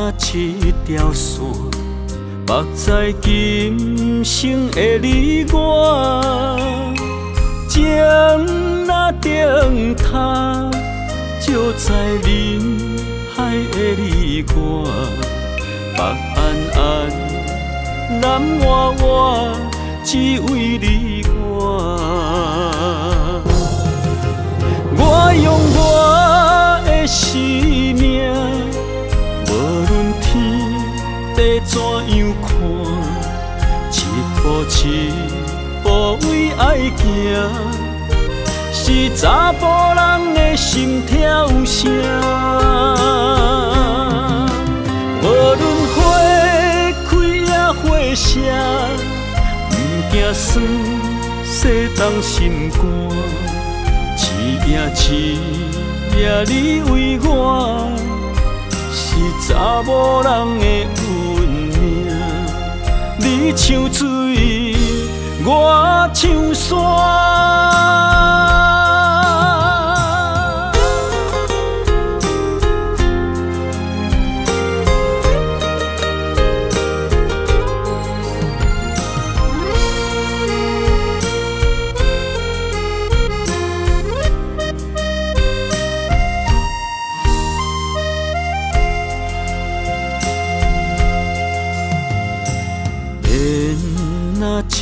若一条线，目在今生的你我，情若顶塔，照在人海的你我，目暗暗，南弯弯，只为你我。我用我的生命，无论天地怎样看，一步一步为爱行，是查甫人的心跳声。无论花开也花谢，不惊酸世东心肝。一夜你为我，是查某人的运命。你像水，我像山。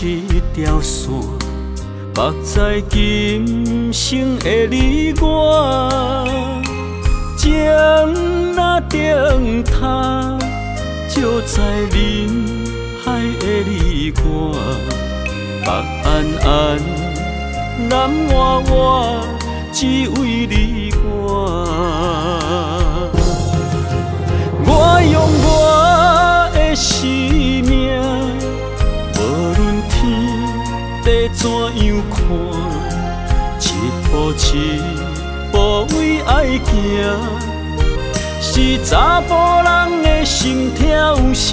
一条线，目在今生的你我，情若顶塔，照在人海的你我，目暗暗，南弯弯，只为你我。我用我的生命。地怎样看，一步一步为爱行，是查甫人的心跳声。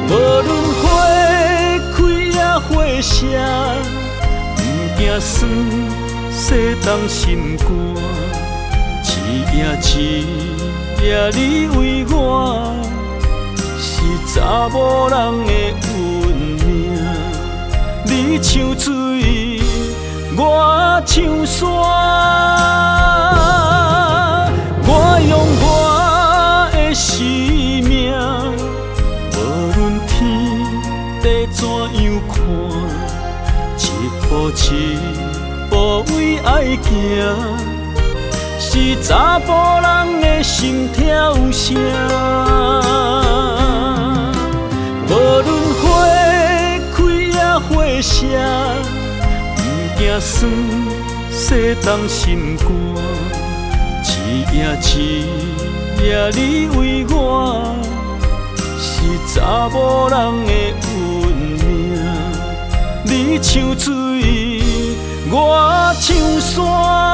无论花开也花谢，不惊酸世东心肝。一夜你为我。是查某人的运命，你像水，我像山。我用我的生命，无论天地怎样看，一步一步为爱行，是查甫人的心跳声。无论花开也花谢，不惊酸世东心肝。一夜你为我，是查某人的运命。你像水，我像山。